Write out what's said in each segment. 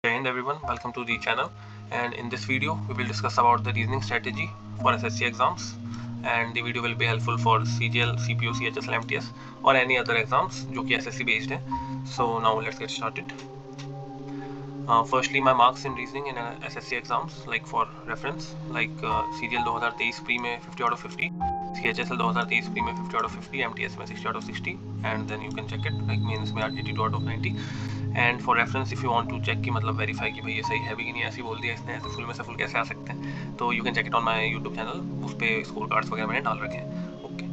Hey everyone, welcome to the channel, and in this video we will discuss about the reasoning strategy for SSC exams, and the video will be helpful for CGL, CPO, CHSL, MTS or any other exams जो कि SSC based है. So now let's get started. Firstly, my marks in reasoning in SSC exams, like for reference, like CGL 2023 pre में 50 out of 50, CHSL 2023 pre में 50 out of 50, MTS में 60 out of 60, and then you can check it like means में 82 out of 90. And for reference if you want to check कि मतलब verify कि भाई ये सही है भी कि नहीं, ऐसी बोल दिया इसने, ऐसे फुल में से फुल कैसे आ सकते हैं, तो you can check it on my YouTube channel. उस पर स्कोर कार्ड्स वगैरह मैंने डाल रखे हैं. ओके,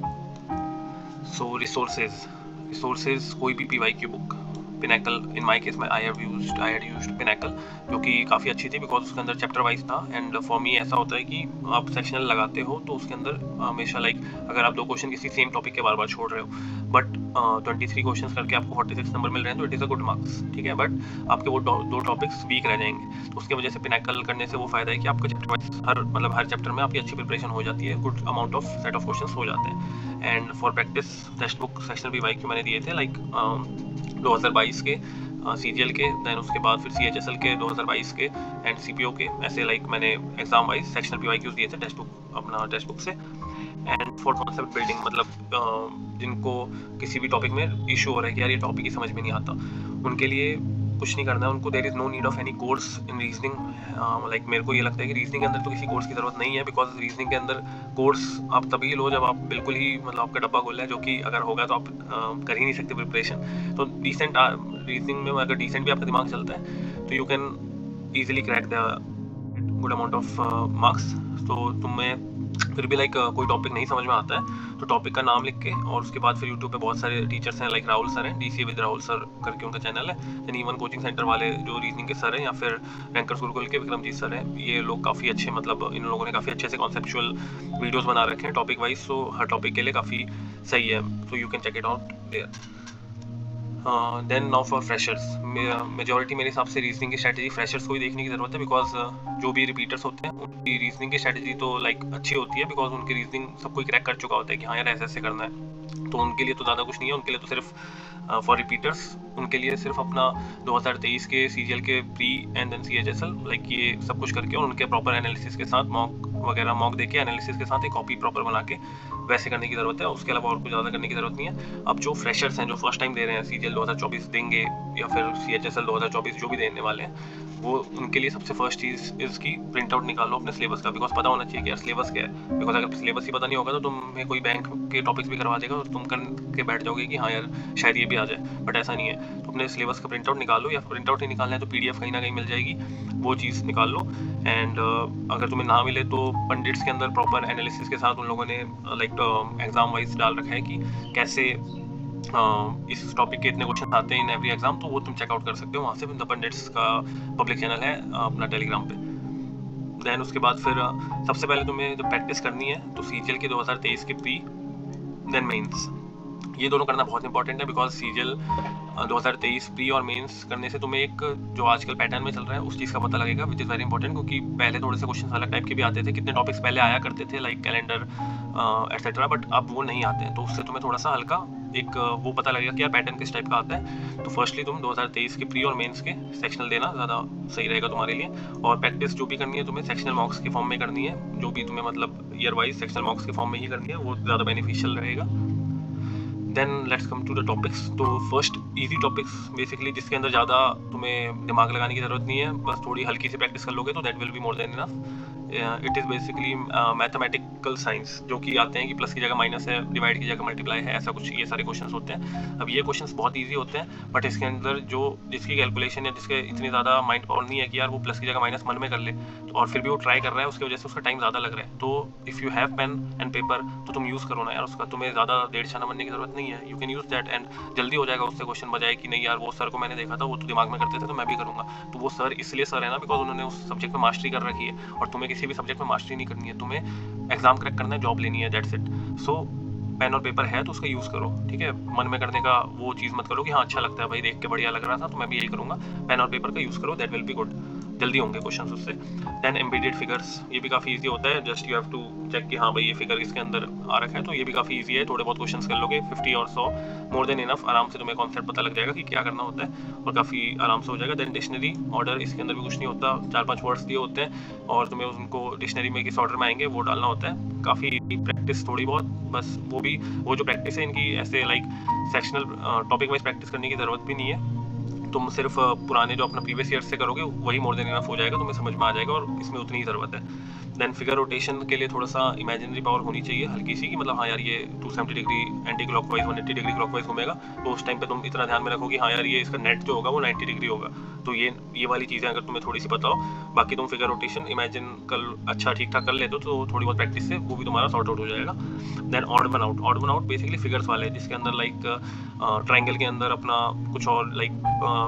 सो रिसोर्सेज कोई भी PYQ book, pinnacle in my case में आई हैड यूज्ड पिनैकल, जो कि काफ़ी अच्छी थी बिकॉज उसके अंदर चैप्टर वाइज था. एंड फॉर मी ऐसा होता है कि आप सेक्शनल लगाते हो तो उसके अंदर हमेशा लाइक अगर आप 2 क्वेश्चन किसी सेम टॉपिक के बार बार छोड़ रहे हो बट 23 क्वेश्चन करके आपको 46 नंबर मिल रहे हैं तो it is a good marks, ठीक है. बट आपके वो 2 टॉपिक्स वीक रह जाएंगे, तो उसकी वजह से पिनैकल करने से वो फायदा है कि आपका चैप्टर वाइज हर चैप्टर में आपकी अच्छी प्रिपरेशन हो जाती है, good amount of set of question हो जाते हैं. And for practice text book sectional PYQ मैंने दिए थे लाइक 2022 के CGL के, देन उसके बाद फिर CHSL के 2022 के एंड CPO के, ऐसे लाइक मैंने एग्जाम वाइज सेक्शनल PYQs दिए थे टेक्स्ट बुक से. एंड फॉर कॉन्सेप्ट बिल्डिंग, मतलब जिनको किसी भी टॉपिक में इशू हो रहा है कि यार ये टॉपिक ही समझ में नहीं आता, उनके लिए कुछ नहीं करना है उनको. There is no need of any course in reasoning. Like मेरे को ये लगता है कि रीजनिंग के अंदर तो किसी कोर्स की ज़रूरत नहीं है, बिकॉज रीजनिंग के अंदर कोर्स आप तभी लो जब आप बिल्कुल ही मतलब आपका डब्बा खुला है, जो कि अगर होगा तो आप कर ही नहीं सकते प्रिपरेशन. तो डिसेंट रीजनिंग में अगर डिसेंट भी आपका दिमाग चलता है तो you can easily crack the good amount of marks. तो तुम्हें फिर भी लाइक कोई टॉपिक नहीं समझ में आता है तो टॉपिक का नाम लिख के, और उसके बाद फिर यूट्यूब पे बहुत सारे टीचर्स हैं लाइक राहुल सर हैं, DCA विद राहुल सर करके उनका चैनल है. देन इवन कोचिंग सेंटर वाले जो रीजनिंग के सर हैं, या फिर रैंकर्स गुरुकुल के विक्रमजीत सर हैं, ये लोग काफ़ी अच्छे, मतलब इन लोगों ने काफ़ी अच्छे से कॉन्सेप्चुअल वीडियोज़ बना रखे हैं टॉपिक वाइज. सो हर टॉपिक के लिए काफ़ी सही है, तो you can check it out there. Then now for freshers, majority मेरे हिसाब से रीजनिंग की स्ट्रैटेजी फ्रेशर्स को ही देखने की ज़रूरत है, बिकॉज जो भी रिपीटर्स होते हैं उनकी रीजनिंग की स्ट्रैटेजी तो लाइक अच्छी होती है, बिकॉज उनकी रीजनिंग सब कोई क्रैक कर चुका होता है कि हाँ यार ऐसे ऐसे करना है. तो उनके लिए तो ज़्यादा कुछ नहीं है, उनके लिए तो सिर्फ फॉर रिपीटर्स उनके लिए सिर्फ अपना 2023 के CGL के pre and then CHSL like ये सब कुछ करके और उनके प्रॉपर एनालिसिस के साथ मॉक देके एनालिसिस के साथ एक कॉपी प्रॉपर बना के वैसे करने की ज़रूरत है. उसके अलावा और कुछ ज़्यादा करने की ज़रूरत नहीं है. अब जो फ्रेशर्स हैं जो फर्स्ट टाइम दे रहे हैं CGL 2024 देंगे या फिर CHSL 2024 जो भी देने वाले हैं, वो उनके लिए सबसे फर्स्ट चीज़ इसकी प्रिंट आउट निकालो अपने सिलेबस का, बिकॉज पता होना चाहिए कि यार सिलेबस क्या है. बिकॉज अगर सिलेबस ही पता नहीं होगा तो तुम्हें कोई बैंक के टॉपिक्स भी करवा देगा और तुम कर के बैठ जाओगे कि हाँ यार शायद ये भी आ जाए, बट ऐसा नहीं है. तो अपने सिलेबस का प्रिंट आउट निकालो, या प्रिंट आउट नहीं निकालना है तो PDF कहीं ना कहीं मिल जाएगी, वो चीज़ निकाल लो. एंड अगर तुम्हें ना मिले तो पंडिट्स के अंदर प्रॉपर एनालिसिस के साथ उन लोगों ने लाइक एग्जाम वाइज डाल रखा है कि कैसे इस टॉपिक के इतने क्वेश्चन आते हैं इन एवरी एग्जाम, तो वो तुम चेकआउट कर सकते हो वहाँ से. द पंडिट्स का पब्लिक चैनल है अपना टेलीग्राम पे. देन उसके बाद फिर सबसे पहले तुम्हें जब प्रैक्टिस करनी है तो CGL के 2023 के प्री देन मेंस, ये दोनों करना बहुत इंपॉर्टेंट है, बिकॉज CGL 2023 प्री और मेंस करने से तुम्हें एक जो आजकल पैटर्न में चल रहा है उस चीज़ का पता लगेगा, विच इज़ वेरी इंपॉर्टेंट. क्योंकि पहले थोड़े से क्वेश्चन अलग टाइप के भी आते थे, कितने टॉपिक्स पहले आया करते थे लाइक कैलेंडर एटसेट्रा, बट अब वो नहीं आते हैं. तो उससे तुम्हें थोड़ा सा हल्का एक वो पता लगेगा कि यार पैटर्न किस टाइप का आता है. तो फर्स्टली तुम 2023 के प्री और मेंस के सेक्शनल देना ज़्यादा सही रहेगा तुम्हारे लिए. और प्रैक्टिस जो भी करनी है तुम्हें सेक्शनल मॉक्स के फॉर्म में करनी है, जो भी तुम्हें मतलब ईयर वाइज सेक्शनल मॉक्स के फॉर्म में ही करनी है, वो ज़्यादा बेनिफिशियल रहेगा. Then let's come to the topics. तो फर्स्ट इजी टॉपिक्स बेसिकली जिसके अंदर ज़्यादा तुम्हें दिमाग लगाने की ज़रूरत नहीं है, बस थोड़ी हल्की सी प्रैक्टिस कर लोगे तो that will be more than enough. It is basically mathematical science, जो कि आते हैं कि प्लस की जगह माइनस है, डिवाइड की जगह मल्टीप्लाई है, ऐसा कुछ ये सारे क्वेश्चंस होते हैं. अब ये क्वेश्चंस बहुत इजी होते हैं, बट इसके अंदर जो जिसकी कैलकुलेशन है, जिसके इतनी ज़्यादा माइंड पावर नहीं है कि यार वो प्लस की जगह माइनस मन में कर ले, तो और फिर भी वो ट्राई कर रहा है, उसकी वजह से उसका टाइम ज़्यादा लग रहा है. तो if you have pen and paper तो तुम यूज़ करो ना यार उसका, तुम्हें ज़्यादा डेढ़ छाना बनने की ज़रूरत नहीं है. You can use that and जल्दी हो जाएगा उससे क्वेश्चन, बजाय कि नहीं यार वो सर को मैंने देखा था वो तो दिमाग में करते थे तो मैं भी करूँगा. तो वो सर इसलिए सर है ना बिकॉज उन्होंने उस सब्जेक्ट में मास्टरी कर रखी है, और तुम्हें किसी भी सब्जेक्ट में मास्टरी नहीं करनी है, तुम्हें एग्जाम क्रैक करना है, जॉब लेनी है, दैट्स इट. सो पेन और पेपर है तो उसका यूज़ करो, ठीक है. मन में करने का वो चीज़ मत करो कि हाँ अच्छा लगता है भाई देख के बढ़िया लग रहा था तो मैं भी यही करूँगा. पेन और पेपर का यूज़ करो, दैट विल बी गुड. जल्दी होंगे क्वेश्चन उससे। देन एम्बेडेड फिगर्स, ये भी काफ़ी ईजी होता है, just you have to check कि हाँ भाई ये फिगर इसके अंदर आ रखा है, तो ये भी काफ़ी ईजी है। थोड़े बहुत क्वेश्चन कर लोगे, 50 और 100 मोर देन इनफ, आराम से तुम्हें कॉन्सेप्ट पता लग जाएगा कि क्या करना होता है और काफ़ी आराम से हो जाएगा। देन डिक्शनरी ऑर्डर, इसके अंदर भी कुछ नहीं होता, 4-5 वर्ड्स दिए होते हैं और तुम्हें उनको डिक्शनरी में किस ऑर्डर में आएंगे वो डालना होता है। काफ़ी प्रैक्टिस थोड़ी बहुत, बस वो जो प्रैक्टिस है इनकी ऐसे like sectional topic wise practice करने की ज़रूरत भी नहीं है। तुम सिर्फ पुराने जो अपना प्रीवियस ईयर से करोगे वही मोर देन इनफ हो जाएगा, तुम्हें समझ में आ जाएगा और इसमें उतनी ही ज़रूरत है। देन फिगर रोटेशन के लिए थोड़ा सा इमेजिनरी पावर होनी चाहिए हल्की सी, कि मतलब हाँ यार ये 270 degree anti clockwise 180 degree clockwise घूमेगा, तो उस टाइम पे तुम इतना ध्यान में रखो कि हाँ यार ये इसका नेट जो होगा वो 90 डिग्री होगा। तो ये वाली चीज़ें अगर तुम्हें थोड़ी सी पता हो, बाकी तुम फिगर रोटेशन इमेजिन कर अच्छा ठीक ठाक कर लेते हो, तो थोड़ी बहुत प्रैक्टिस से वो भी तुम्हारा सॉर्ट आउट हो जाएगा। Then odd one out basically figures वाले, जिसके अंदर लाइक ट्राइंगल के अंदर अपना कुछ और लाइक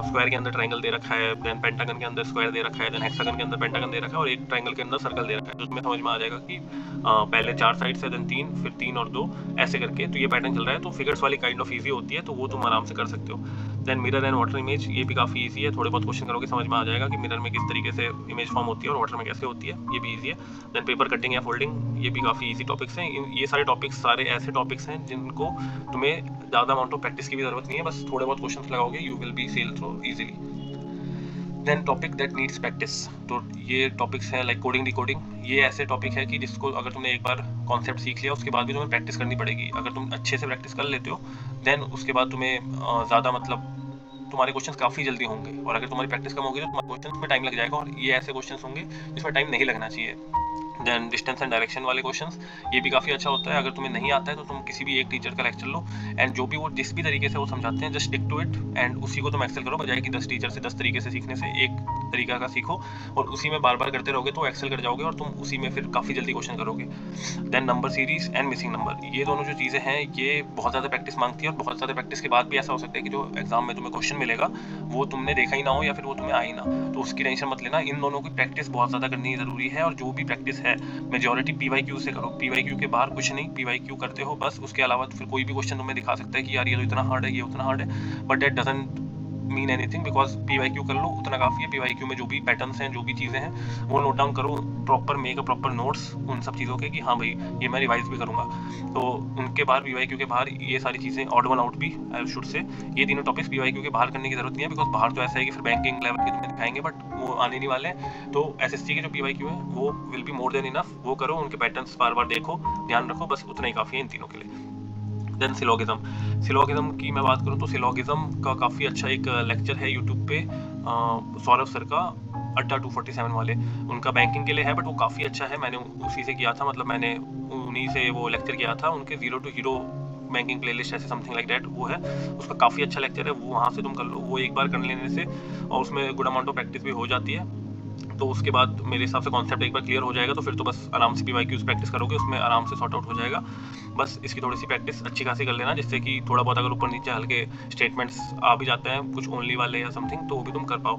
स्क्वायर के अंदर ट्राइंगल दे रखा है, देन पेंटागन के अंदर स्क्वायर दे रखा है, देन हेक्सागन के अंदर पेंटागन दे रखा है और एक ट्राइंगल के अंदर सर्कल दे रखा है। तो तुम्हें समझ में आ जाएगा कि पहले 4 साइड से, देन 3, फिर 3 और 2 ऐसे करके, तो ये पैटर्न चल रहा है। तो फिगर्स वाली काइंड ऑफ ईजी होती है, तो वो तुम आराम से कर सकते हो। Then mirror and water image, ये भी काफ़ी ईजी है, थोड़े बहुत क्वेश्चन करोगे समझ में आ जाएगा कि मिरर में किस तरीके से इमेज फॉर्म होती है और वाटर में कैसे होती है, ये भी ईजी है। देन पेपर कटिंग या फोल्डिंग, ये भी काफ़ी ईजी टॉपिक्स हैं। ये सारे टॉपिक्स सारे ऐसे टॉपिक्स हैं जिनको तुम्हें ज़्यादा अमाउंट ऑफ प्रैक्टिस की भी जरूरत नहीं है, बस थोड़े बहुत क्वेश्चन लगाओगे, you will be sail through easily. Then topic that needs practice, तो ये टॉपिक्स हैं लाइक कोडिंग डिकोडिंग। ये ऐसे टॉपिक है कि जिसको अगर तुमने एक बार कॉन्सेप्ट सीख लिया उसके बाद भी तुम्हें प्रैक्टिस करनी पड़ेगी। अगर तुम अच्छे से प्रैक्टिस कर लेते हो देन उसके बाद तुम्हें ज़्यादा मतलब तुम्हारे क्वेश्चंस काफ़ी जल्दी होंगे, और अगर तुम्हारी प्रैक्टिस कम होगी तो तुम्हारे क्वेश्चंस में टाइम लग जाएगा, और ये ऐसे क्वेश्चंस होंगे जिसमें टाइम नहीं लगना चाहिए। देन डिस्टेंस एंड डायरेक्शन वाले क्वेश्चंस, ये भी काफ़ी अच्छा होता है। अगर तुम्हें नहीं आता है तो तुम किसी भी एक टीचर का लेक्चर लो एंड जो भी वो जिस भी तरीके से वो समझाते हैं just stick to it and उसी को तुम एक्सेल करो, बजाय कि 10 टीचर से 10 तरीके से सीखने से एक तरीका का सीखो और उसी में बार बार करते रहोगे तो एक्सेल कर जाओगे और तुम उसी में फिर काफ़ी जल्दी क्वेश्चन करोगे। Then number series and missing number, ये दोनों जो चीज़ें हैं ये बहुत ज़्यादा प्रैक्टिस मांगती है, और बहुत ज़्यादा प्रैक्टिस के बाद भी ऐसा हो सकता है कि जो एग्जाम में तुम्हें क्वेश्चन मिलेगा वो तुमने देखा ही ना हो या फिर वो तुम्हें आए ना, तो उसकी टेंशन मत लेना। इन दोनों की प्रैक्टिस बहुत ज़्यादा करनी जरूरी है, और जो भी प्रैक्टिस है मेजॉरिटी PYQ से करो। PYQ के बाहर कुछ नहीं, PYQ करते हो बस, उसके अलावा फिर कोई भी क्वेश्चन तुम्हें दिखा सकता है कि यार ये तो इतना हार्ड है, ये उतना हार्ड है, but that doesn't mean anything, because PYQ कर लो उतना काफ़ी है। PYQ में जो भी पैटर्न्स हैं, जो भी चीज़ें हैं वो नोट डाउन करो, proper make a proper notes उन सब चीज़ों के कि हाँ भाई ये मैं रिवाइज भी करूँगा। तो उनके बाहर PYQ के बाहर ये सारी चीज़ें, ऑड वन आउट भी आई शुड से, ये तीनों टॉपिक्स PYQ के बाहर करने की जरूरत नहीं है, बिकॉज बाहर तो ऐसा है कि फिर बैंकिंग लेवल के तुम्हें दिखाएंगे बट वो आने नहीं वाले हैं। तो SSC के जो PYQ है वो will be more than enough, वो करो, उनके पैटर्न्स बार बार देखो, ध्यान रखो, बस उतना ही काफ़ी है इन तीनों के लिए। देन सिलोगिज्म की मैं बात करूँ तो सिलोगिज्म का काफ़ी अच्छा एक लेक्चर है यूट्यूब पे, सौरभ सर का, अड्डा 247 वाले, उनका बैंकिंग के लिए है बट वो काफ़ी अच्छा है। मैंने उसी से किया था, मतलब मैंने उन्हीं से वो लेक्चर किया था, उनके 0 to हीरो बैंकिंग प्लेलिस्ट ऐसे समथिंग लाइक दैट वो है, उसका काफ़ी अच्छा लेक्चर है, वो वहाँ से तुम कर लो। वो एक बार कर लेने से और उसमें गुड अमाउंट ऑफ प्रैक्टिस भी हो जाती है, तो उसके बाद मेरे हिसाब से कॉन्सेप्ट एक बार क्लियर हो जाएगा तो फिर तो बस आराम से PYQs प्रैक्टिस करोगे, उसमें आराम से सॉर्ट आउट हो जाएगा। बस इसकी थोड़ी सी प्रैक्टिस अच्छी खासी कर लेना, जिससे कि थोड़ा बहुत अगर ऊपर नीचे हल्के स्टेटमेंट्स आ भी जाते हैं कुछ ओनली वाले या समथिंग, तो वो भी तुम कर पाओ।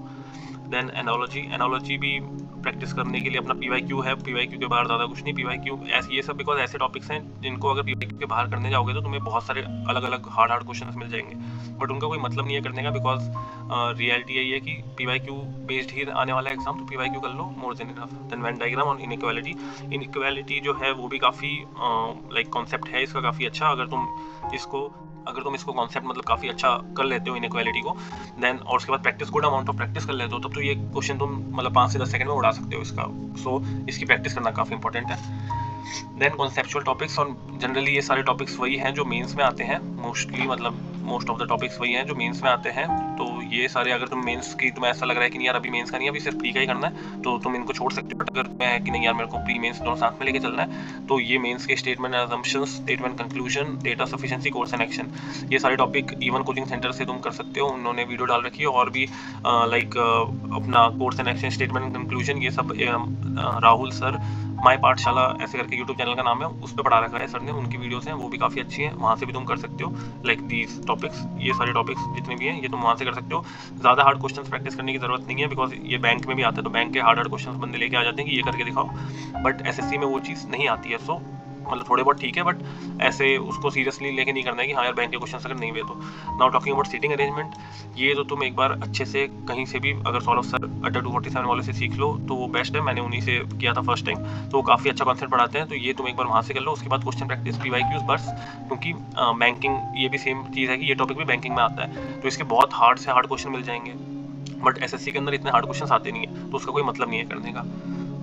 देन एनालॉजी भी प्रैक्टिस करने के लिए अपना PYQ है, PYQ के बाहर ज़्यादा कुछ नहीं। PYQ ऐसे ये सब बिकॉज ऐसे टॉपिक्स हैं जिनको अगर PYQ के बाहर करने जाओगे तो तुम्हें बहुत सारे अलग अलग हार्ड क्वेश्चन मिल जाएंगे, बट उनका कोई मतलब नहीं है करने का, बिकॉज रियलिटी यही है कि PYQ बेस्ड ही आने वाला एग्जाम, तो PYQ कर लो, more than enough. Then Venn diagram और इनइक्वालिटी जो है वो भी काफ़ी लाइक कॉन्सेप्ट है इसका काफ़ी अच्छा। अगर तुम इसको कॉन्सेप्ट मतलब काफ़ी अच्छा कर लेते हो इनइक्वालिटी को, देन और उसके बाद practice, good amount of practice कर लेते हो, तब तो ये क्वेश्चन तुम मतलब 5 से 10 सेकंड में उड़ा सकते हो इसका। सो इसकी प्रैक्टिस करना काफ़ी इंपॉर्टेंट है। देन कॉन्सेप्चुअल टॉपिक्स, और जनरली ये सारे टॉपिक्स वही हैं जो मेंस में आते हैं मोस्टली, मतलब मोस्ट ऑफ द टॉपिक्स वही हैं जो मेंस में आते हैं। तो ये सारे अगर तुम मेंस की तुम्हें ऐसा लग रहा है कि नहीं यार अभी मेंस का नहीं, अभी सिर्फ प्री का ही करना है, तो तुम इनको छोड़ सकते हो। बट अगर मैं है कि नहीं यार मेरे को प्री मेंस दोनों साथ में लेके चलना है, तो ये मेंस के statement and assumptions, statement conclusion, data sufficiency, course and action, ये सारे टॉपिक इवन कोचिंग सेंटर से तुम कर सकते हो, उन्होंने वीडियो डाल रखी है। और भी लाइक अपना course and action, statement conclusion, ये सब राहुल सर माय पाठशाला ऐसे करके यूट्यूब चैनल का नाम है, उस पर पढ़ा रखा है सर ने, उनकी वीडियोस हैं वो भी काफ़ी अच्छी हैं, वहाँ से भी तुम कर सकते हो। लाइक दीज टॉपिक्स, ये सारे टॉपिक्स जितने भी हैं ये तुम वहाँ से कर सकते हो। ज़्यादा हार्ड क्वेश्चंस प्रैक्टिस करने की जरूरत नहीं है, बिकॉज ये बैंक में भी आता है, तो बैंक के हार्ड क्वेश्चंस बंदे लेके आ जाते हैं कि ये करके दिखाओ, बट SSC में वो चीज़ नहीं आती है। सो मतलब थोड़े बहुत ठीक है, बट ऐसे उसको सीरियसली लेके नहीं करना है कि हाँ यार बैंक के क्वेश्चन अगर नहीं हुए तो। Now talking about seating arrangement, ये तो तुम एक बार अच्छे से कहीं से भी अगर सॉल्व सर अड्डा 247 वाले से सीख लो तो वो बेस्ट है। मैंने उन्हीं से किया था फर्स्ट टाइम, तो वो काफ़ी अच्छा कॉन्सेप्ट पढ़ाते हैं, तो ये तुम एक बार वहाँ से कर लो। उसके बाद क्वेश्चन प्रैक्टिस PYQs बस, क्योंकि बैंकिंग ये भी सेम चीज़ है कि ये टॉपिक भी बैंकिंग में आता है, तो इसके बहुत हार्ड से हार्ड क्वेश्चन मिल जाएंगे, बट SSC के अंदर इतने हार्ड क्वेश्चन आते नहीं है, तो उसका कोई मतलब नहीं है करने का।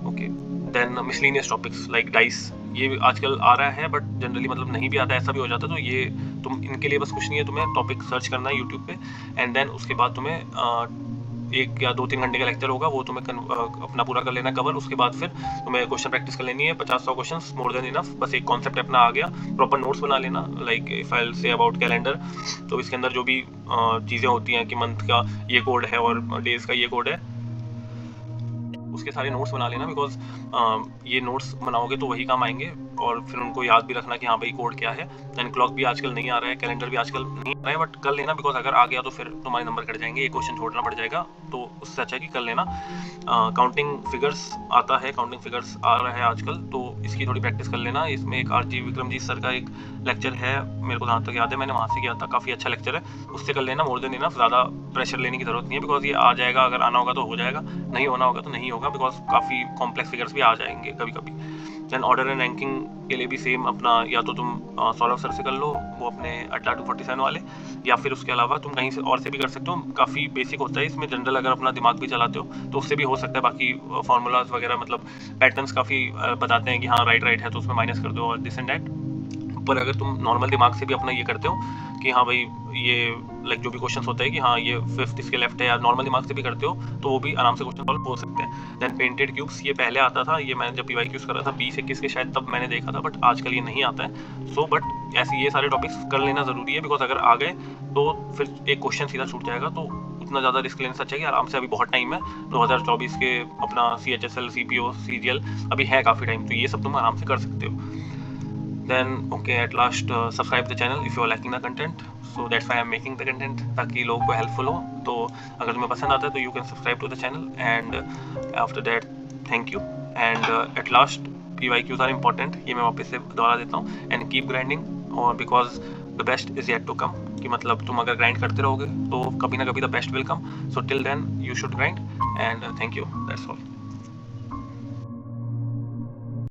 Okay, then miscellaneous topics like dice, ये भी आजकल आ रहा है, बट जनरली मतलब नहीं भी आता है, ऐसा भी हो जाता है। तो ये तुम इनके लिए बस कुछ नहीं है, तुम्हें टॉपिक सर्च करना है यूट्यूब पे, एंड देन उसके बाद तुम्हें 1 या 2-3 घंटे का लेक्चर होगा, वो तुम्हें अपना पूरा कर लेना कवर। उसके बाद फिर तुम्हें क्वेश्चन प्रैक्टिस कर लेनी है 50-100 क्वेश्चन, मोर देन इनफ। बस एक कॉन्सेप्ट अपना आ गया, प्रॉपर नोट्स बना लेना। Like if I say about calendar, तो इसके अंदर जो भी चीज़ें होती हैं कि मंथ का ये कोड है और डेज का ये कोड है, उसके सारे नोट्स बना लेना, बिकॉज ये नोट्स बनाओगे तो वही काम आएंगे, और फिर उनको याद भी रखना कि हाँ भाई कोड क्या है। देन क्लॉक भी आजकल नहीं आ रहा है, कैलेंडर भी आजकल नहीं आ रहा है, बट कर लेना, बिकॉज अगर आ गया तो फिर तुम्हारे नंबर कट जाएंगे, एक क्वेश्चन छोड़ना पड़ जाएगा, तो उससे अच्छा है कि कर लेना। काउंटिंग फिगर्स आता है, काउंटिंग फिगर्स आ रहा है आजकल, तो इसकी थोड़ी प्रैक्टिस कर लेना। इसमें एक RG विक्रमजीत सर का एक लेक्चर है, मेरे को जहाँ तक याद है मैंने वहाँ से किया था, काफ़ी अच्छा लेक्चर है, उससे कर लेना, मोर देन इनफ। ज़्यादा प्रेशर लेने की ज़रूरत नहीं है, बिकॉज ये आ जाएगा, अगर आना होगा तो हो जाएगा, नहीं होना होगा तो नहीं होगा, बिकॉज काफ़ी कॉम्प्लेक्स फिगर्स भी आ जाएंगे कभी कभी। देन ऑर्डर एंड रैंकिंग के लिए भी सेम अपना, या तो तुम सौरभ सर से कर लो, वो अपने अड्डा 247 वाले, या फिर उसके अलावा तुम कहीं से और से भी कर सकते हो। काफ़ी बेसिक होता है इसमें, जनरल अगर अपना दिमाग भी चलाते हो तो उससे भी हो सकता है। बाकी फार्मूलाज वगैरह मतलब पैटर्न्स काफ़ी बताते हैं कि हाँ राइट है तो उसमें माइनस कर दो और दिस एंड दैट। पर अगर तुम नॉर्मल दिमाग से भी अपना ये करते हो कि हाँ भाई ये लाइक जो भी क्वेश्चंस होते हैं कि हाँ ये फिफ्थ इसके लेफ्ट है, या नॉर्मल दिमाग से भी करते हो, तो वो भी आराम से क्वेश्चन सॉल्व हो सकते हैं। देन पेंटेड क्यूब्स, ये पहले आता था, ये मैंने जब PYQs कर रहा था 20-21 के शायद, तब मैंने देखा था, बट आजकल ये नहीं आता है। सो बट ऐसे ये सारे टॉपिक्स कर लेना ज़रूरी है, बिकॉज अगर आ गए तो फिर एक क्वेश्चन सीधा छूट जाएगा, तो उतना ज़्यादा रिस्क लेने से अच्छा है कि आराम से, अभी बहुत टाइम है 2024 के, अपना CHSL CPO CGL अभी है काफ़ी टाइम, तो ये सब तुम आराम से कर सकते हो। Then okay, at last subscribe the channel if you are liking the content, so that's why I'm making the content, ताकि लोगों को हेल्पफुल हो। तो अगर तुम्हें पसंद आता है तो you can subscribe to the channel, and after that thank you, and at last PYQs are important, ये मैं वापस से दोहरा देता हूँ, and keep grinding, और because the best is yet to come, कि मतलब तुम अगर ग्राइंड करते रहोगे तो कभी ना कभी the best will come, so till then you should grind, and thank you, that's all.